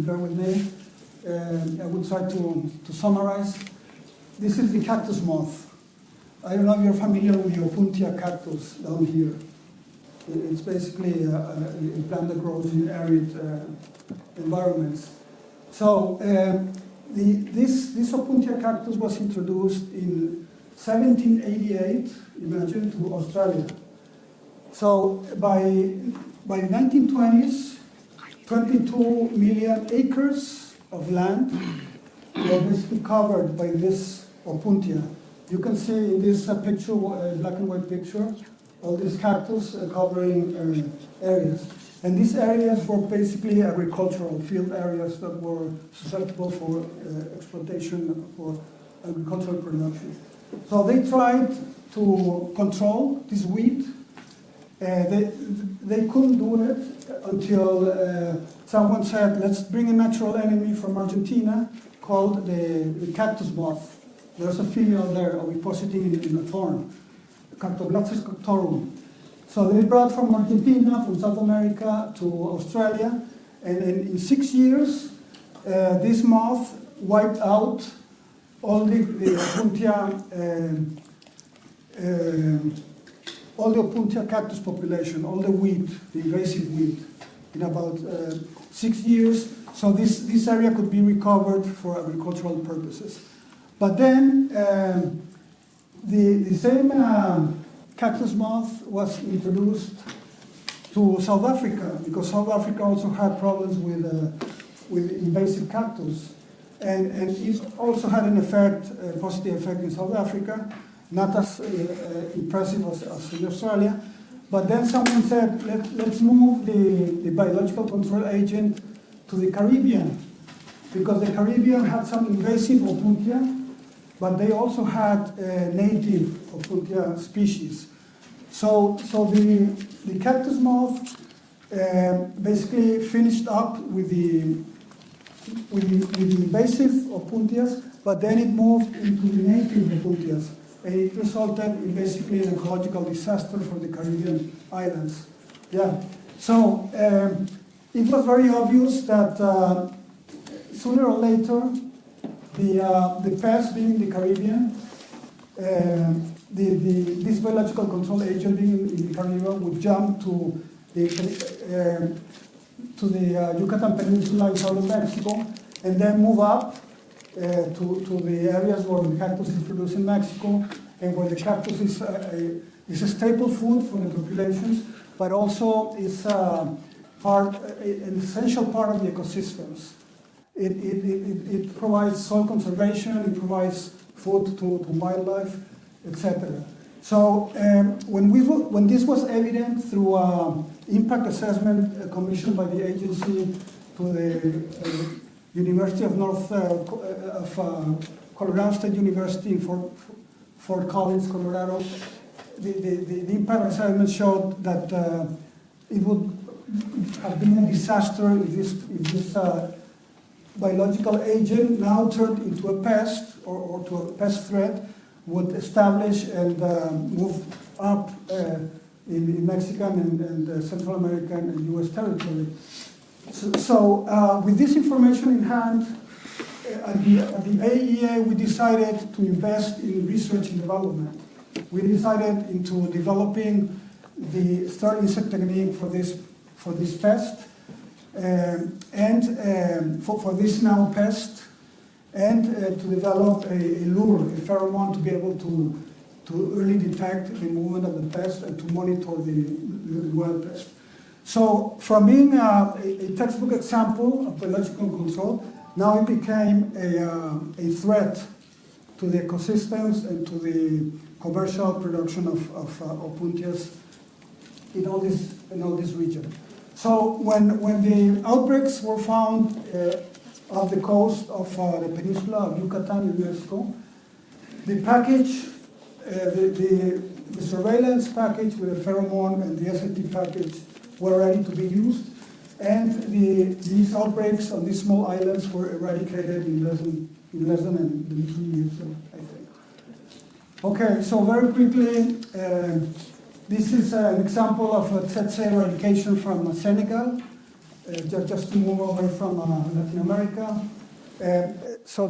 bear with me. I will try to summarize. This is the cactus moth. I don't know if you're familiar with the Opuntia cactus down here. It's basically a plant that grows in arid environments. So this Opuntia cactus was introduced in 1788, imagine, to Australia. So by the 1920s, 22 million acres of land were basically covered by this Opuntia. You can see in this picture, black and white picture, all these cactus covering areas. And these areas were basically agricultural field areas that were susceptible for exploitation for agricultural production. So they tried to control this weed. They couldn't do it until someone said, let's bring a natural enemy from Argentina called the cactus moth. There's a female there ovipositing in a thorn, Cactoblattes cactorum. So they brought from Argentina, from South America to Australia, and in 6 years, this moth wiped out all the Opuntia cactus population, all the weed, the invasive weed, in about 6 years. So this area could be recovered for agricultural purposes. But then the same cactus moth was introduced to South Africa, because South Africa also had problems with invasive cactus. And it also had an effect, a positive effect in South Africa, not as impressive as in Australia. But then someone said, let's move the biological control agent to the Caribbean, because the Caribbean had some invasive Opuntia, but they also had native Opuntia species. So the cactus moth basically finished up with the invasive Opuntias, but then it moved into the native Opuntias, and it resulted in basically an ecological disaster for the Caribbean islands. Yeah. So it was very obvious that sooner or later, the pests being in the Caribbean, this biological control agent being in the Caribbean would jump to the Yucatan Peninsula in southern Mexico, and then move up to the areas where the cactus is produced in Mexico, and where the cactus is a staple food for the populations, but also is an essential part of the ecosystems. It provides soil conservation, it provides food to wildlife, etc. So when this was evident through impact assessment commissioned by the agency to the University of Colorado State University in Fort Collins, Colorado, the impact assessment showed that it would have been a disaster if this biological agent, now turned into a pest or to a pest threat, would establish and move up in Mexican and Central American and US territory. So with this information in hand, at the IAEA, we decided to invest in research and development. We decided into developing the sterile insect technique for this pest, and for this now pest, and to develop a lure, a pheromone, to be able to early detect the movement of the pest and to monitor the wild pest. So from being a textbook example of biological control, now it became a threat to the ecosystems and to the commercial production of Opuntias in all this region. So when the outbreaks were found off the coast of the peninsula of Yucatan in Mexico, the package, the surveillance package with the pheromone and the SIT package were ready to be used, and these outbreaks on these small islands were eradicated in less than 3 years, I think. Okay, so very quickly, this is an example of a tsetse eradication from Senegal, just to move over from Latin America. So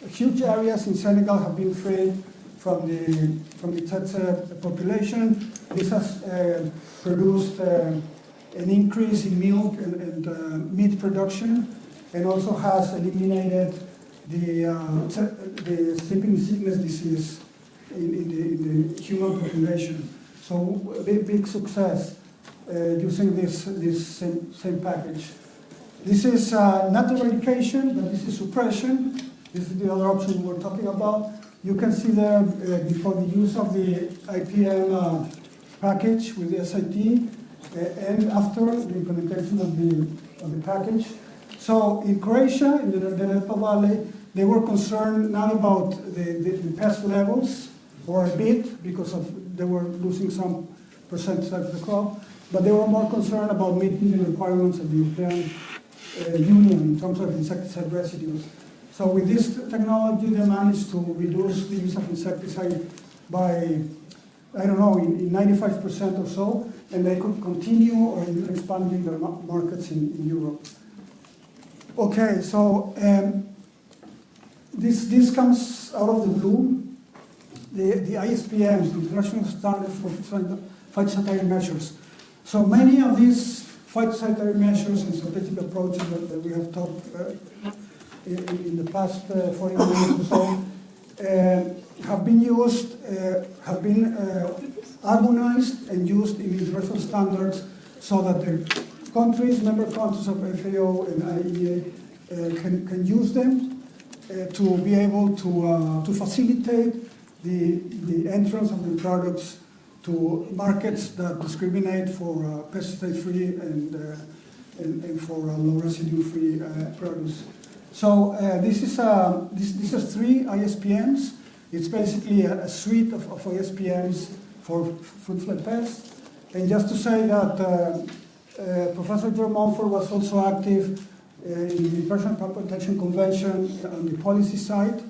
huge areas in Senegal have been freed from the tsetse population. This has produced an increase in milk and meat production, and also has eliminated the sleeping sickness disease in the human population. So a big success using this same package. This is not eradication, but this is suppression. This is the other option we're talking about. You can see there before the use of the IPM package with the SIT, and after the implementation of the package. So in Croatia, in the Neretva Valley, they were concerned not about the pest levels, or a bit, because they were losing some percentage of the crop, but they were more concerned about meeting the requirements of the European Union in terms of insecticide residues. So with this technology, they managed to reduce the use of insecticide by, I don't know, in 95% or so, and they could continue or even expanding their markets in Europe. Okay, so this comes out of the blue. The ISPMs, the International Standard for Phytosanitary Measures. So many of these phytosanitary measures and strategic approaches that we have talked in the past 40 minutes or so have been used, have been harmonized and used in international standards so that the countries, member countries of FAO and IAEA can use them to be able to facilitate the entrance of the products to markets that discriminate for pesticide-free and for low residue-free produce. So these are 3 ISPMs. It's basically a suite of ISPMs for fruit fly pests. And just to say that Professor Mumford was also active in the Personal Plant Protection Convention on the policy side,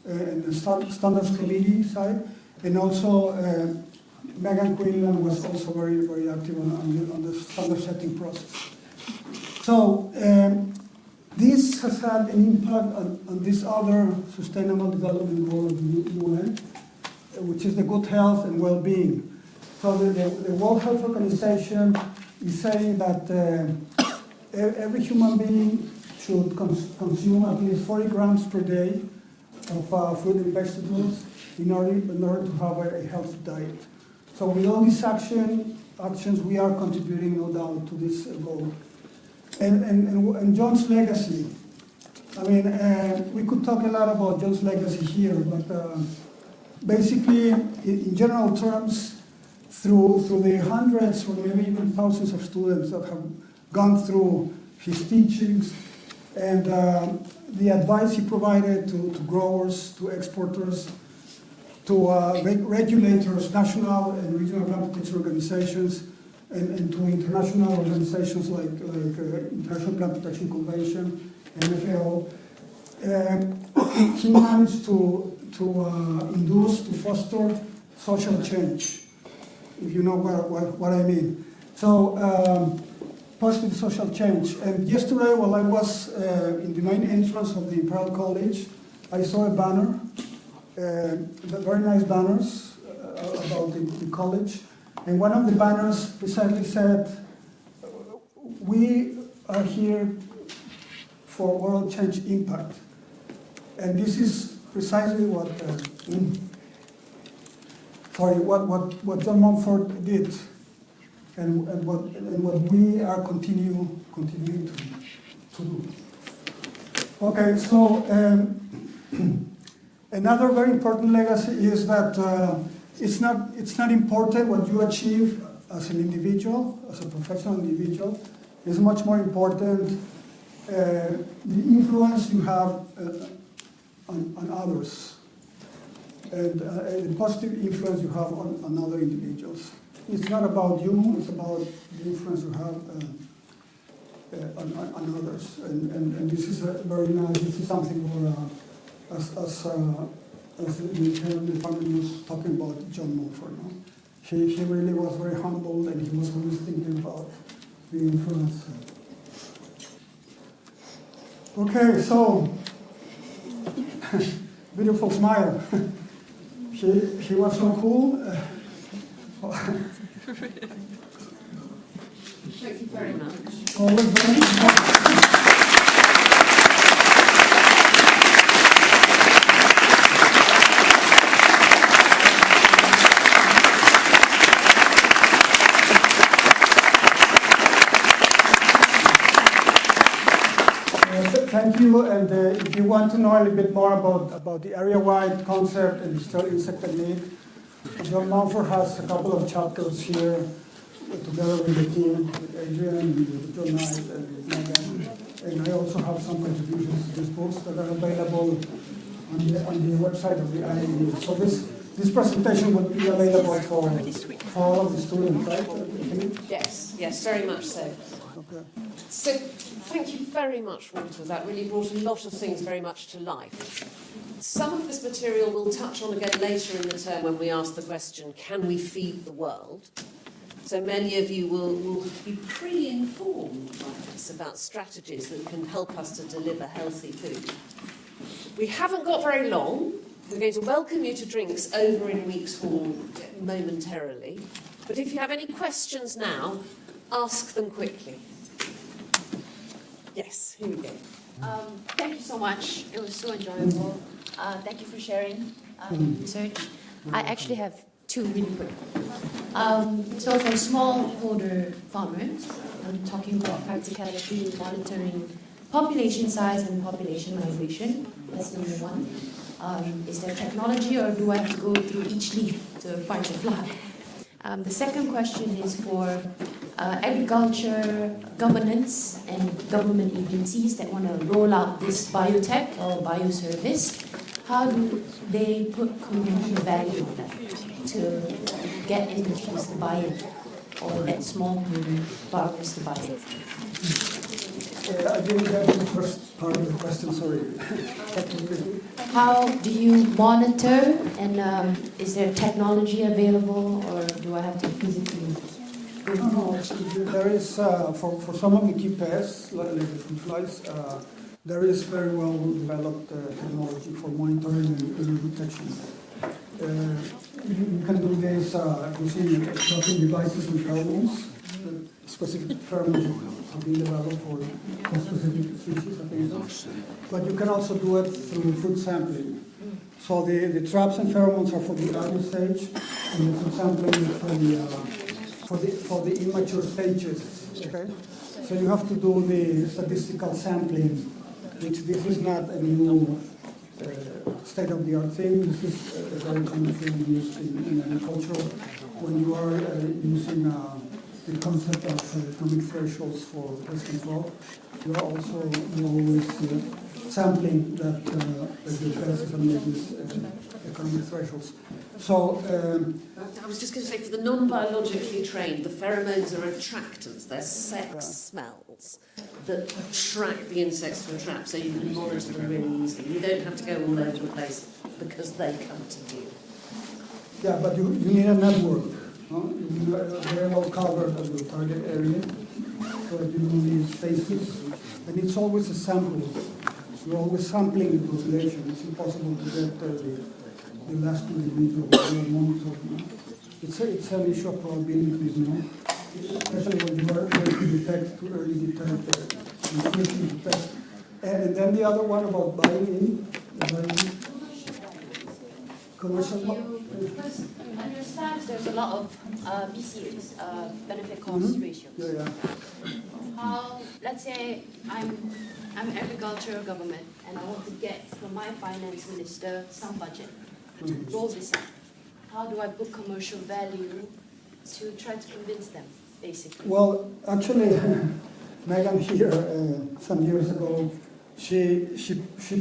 and the standards committee side, and also Megan Quinlan was also very, very active on the standard setting process. So this has had an impact on this other sustainable development goal of the UN, which is the good health and well-being. So the World Health Organization is saying that every human being should consume at least 40 grams per day of fruit and vegetables in order to have a healthy diet. So with all these actions, we are contributing, no doubt, to this goal. And John's legacy. I mean, we could talk a lot about John's legacy here, but basically, in general terms, through the hundreds or maybe even thousands of students that have gone through his teachings and the advice he provided to growers, to exporters, to regulators, national and regional plant protection organizations, and to international organizations like International Plant Protection Convention, FAO. He managed to induce, to foster social change, if you know what I mean. So positive social change. And yesterday, while I was in the main entrance of the Imperial College, I saw a banner, very nice banners about the college. And one of the banners precisely said, "We are here for world change impact." And this is precisely what John Mumford did, and what we are continuing to do. Okay, so another very important legacy is that it's not important what you achieve as an individual, as a professional individual. It's much more important the influence you have on others, and the positive influence you have on other individuals. It's not about you, it's about the influence you have on others. And this is very nice. This is something where, as the department was talking about John Mumford. No? He really was very humble, and he was always thinking about the influence. Okay, so beautiful smile. He was so cool. Thank you very much. Always very Thank you, and if you want to know a little bit more about the area-wide concept and the sterile insect technique, John Mumford has a couple of chapters here together with the team, with Adrian, with John Knight, and with Megan. And I also have some contributions to these books that are available on the website of the IAEA. So this presentation will be available for all of the students, right? Yes, very much so. Okay. So thank you very much, Walter. That really brought a lot of things very much to life. Some of this material we'll touch on again later in the term when we ask the question, can we feed the world? So many of you will be pre-informed like this about strategies that can help us to deliver healthy food. We haven't got very long. We're going to welcome you to drinks over in Weeks Hall momentarily. But if you have any questions now, ask them quickly. Yes, here we go. Thank you so much. It was so enjoyable. Thank you for sharing research. I actually have two really quick. So for smallholder farmers, I'm talking about practicality, monitoring population size and population migration. That's number one. Is there technology, or do I have to go through each leaf to find the fly? The second question is for agriculture, governance, and government agencies that want to roll out this biotech or bioservice. How do they put community value on that to get industries to buy it, or get small farmers to buy it? I didn't get the first part of the question, sorry. How do you monitor, and is there technology available, or do I have to physically go through? There is, for some of the key pests, like the fruit flies, there is very well developed technology for monitoring and detection. You can do this using tracking devices and pheromones. Specific pheromones have been developed for specific species of insects. But you can also do it through food sampling. So the traps and pheromones are for the early stage, and the food sampling is for the immature stages. Okay? So you have to do the statistical sampling, which this is not a new state-of-the-art thing. This is a very common thing used in agriculture when you are using the concept of economic thresholds for pest control. You are also always sampling that the pests and these economic thresholds. So I was just going to say, for the non-biologically trained, the pheromones are attractants. They're sex smells that attract the insects to a trap, so you can monitor them really easily. You don't have to go all over the place because they come to you. yeah, but you need a network. You are very well covered as your target area, so that you know these spaces. And it's always a sample. You're always sampling the population. It's impossible to get the last individual. It's an issue of probabilities, especially when you are able to early detect the pest. And then the other one about buying commercial. Because I understand there's a lot of BCAs, benefit cost ratios. Yeah. How, let's say I'm agricultural government and I want to get from my finance minister some budget to roll this out. How do I book commercial value to try to convince them, basically? Well, actually, Megan here, some years ago, she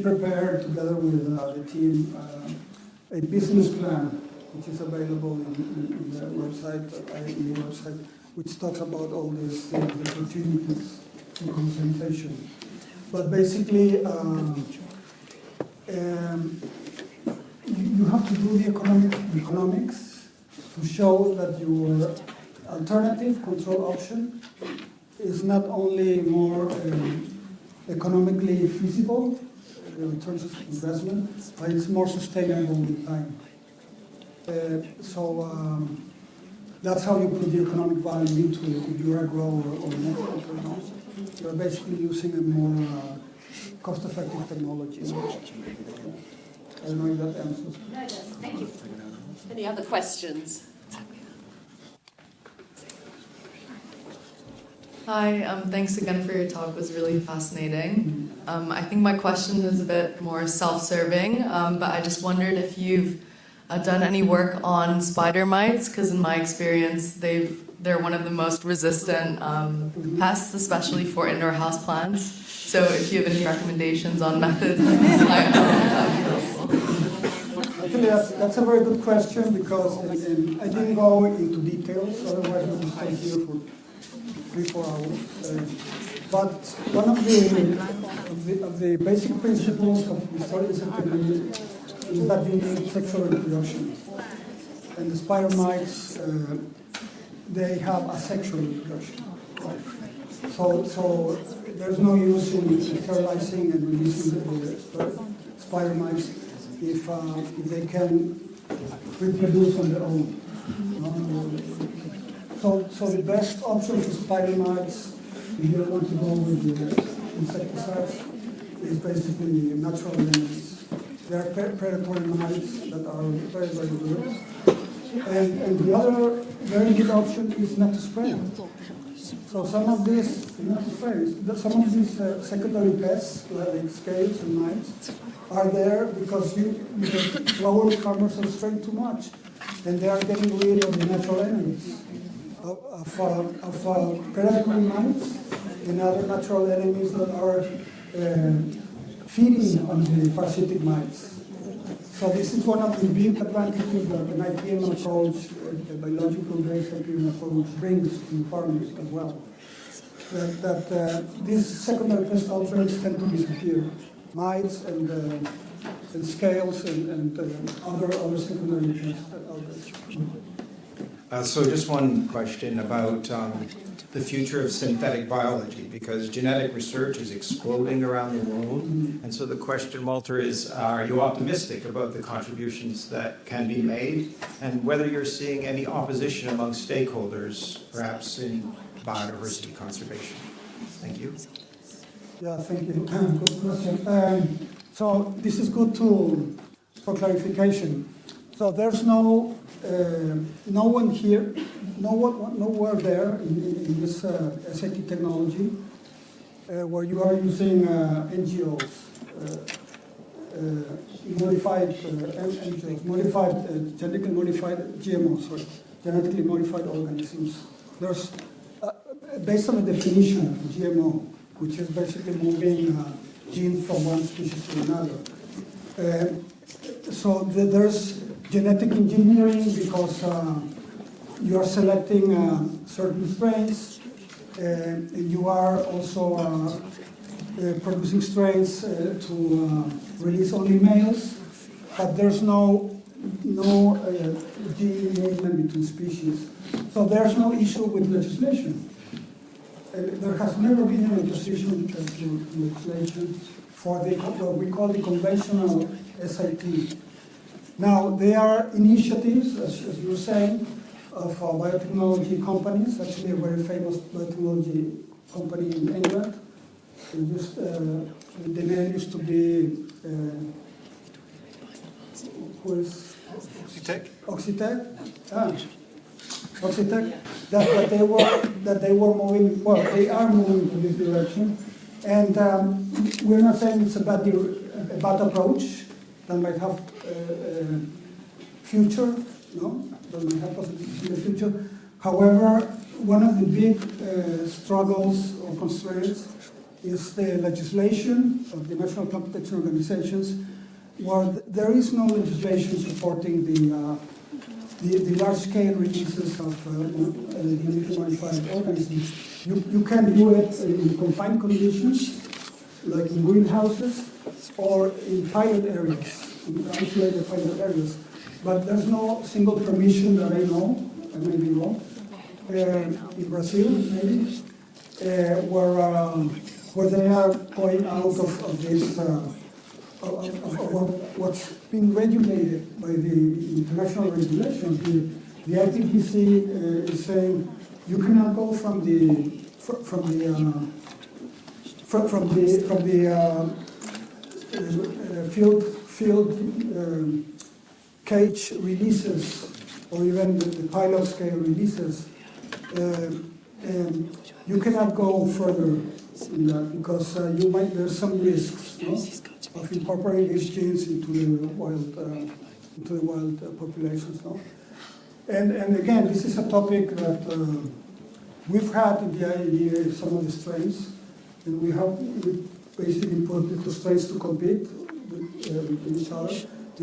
prepared together with the team a business plan, which is available in the website, IAEA website, which talks about all these things, the opportunities in concentration. But basically, you have to do the economics to show that your alternative control option is not only more economically feasible, the returns of investment, but it's more sustainable with time. So that's how you put the economic value into it, if you're a grower or not. You're basically using a more cost-effective technology. I don't know if that answers. No, it does. Thank you. Any other questions? Hi, thanks again for your talk. It was really fascinating. I think my question is a bit more self-serving, but I just wondered if you've done any work on spider mites, because in my experience, they're one of the most resistant pests, especially for indoor houseplants. So if you have any recommendations on methods, that would be helpful. Actually, that's a very good question because and I didn't go into details, otherwise we would stay here for 3-4 hours. But one of the basic principles of the studies of technology is that you need sexual reproduction. And the spider mites, they have asexual reproduction. So there's no use in sterilizing and releasing the spider mites if they can reproduce on their own. So the best option for spider mites, if you don't want to go with the insecticides, is basically natural remedies. There are predatory mites that are very, very good. And the other very good option is not to spray. So some of these, not to spray, some of these secondary pests, like scales and mites, are there because flower farmers are spraying too much. And they are getting rid of the natural enemies of predatory mites and other natural enemies that are feeding on the parasitic mites. So this is one of the big advantages that an IPM approach, the biological-based IPM approach, brings to farmers as well. That these secondary pest outbreaks tend to disappear. Mites and scales and other secondary pest outbreaks. So just one question about the future of synthetic biology, because genetic research is exploding around the world. And so the question, Walter, is are you optimistic about the contributions that can be made, and whether you're seeing any opposition among stakeholders, perhaps in biodiversity conservation? Thank you. Yeah, thank you. Good question. So this is good for clarification. So there's no one here, nowhere there in this SAT technology where you are using NGOs, genetically modified GMOs, genetically modified organisms. There's, based on the definition of GMO, which is basically moving genes from one species to another. So there's genetic engineering because you are selecting certain strains, and you are also producing strains to release only males, but there's no gene movement between species. So there's no issue with legislation. There has never been a legislation for what we call the conventional SIT. Now, there are initiatives, as you were saying, of biotechnology companies, actually a very famous biotechnology company in England. The name used to be, who is? Oxitec. Oxitec. That they were moving, well, they are moving in this direction. And we're not saying it's a bad approach that might have future, that might have possibilities in the future. However, one of the big struggles or constraints is the legislation of the national plant protection organizations, where there is no legislation supporting the large-scale releases of genetically modified organisms. You can do it in confined conditions, like in greenhouses, or in pilot areas, in isolated pilot areas. But there's no single permission that I know, I may be wrong, in Brazil, maybe, where they are going out of this, of what's been regulated by the international regulations. The IPPC is saying you cannot go from the field cage releases, or even the pilot scale releases. You cannot go further in that because there's some risks of incorporating these genes into the wild populations. And again, this is a topic that we've had in the IAEA, some of the strains, and we basically put the strains to compete with each other.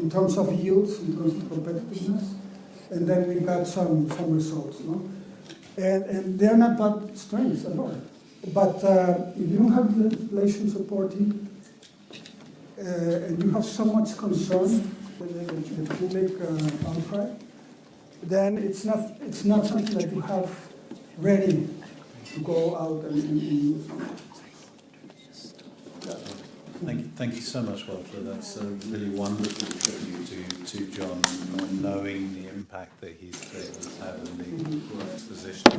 in terms of yields, in terms of competitiveness, and then we got some results, no? And they're not bad strains at all. But if you don't have legislation supporting, and you have so much concern with the public outcry, then it's not something that you have ready to go out and Thank you so much, Walter. That's a really wonderful tribute to John on knowing the impact that he's had on the exposition.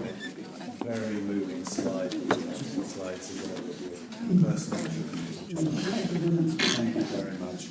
Very moving slide, slides ago with your personal tribute. Thank you very much.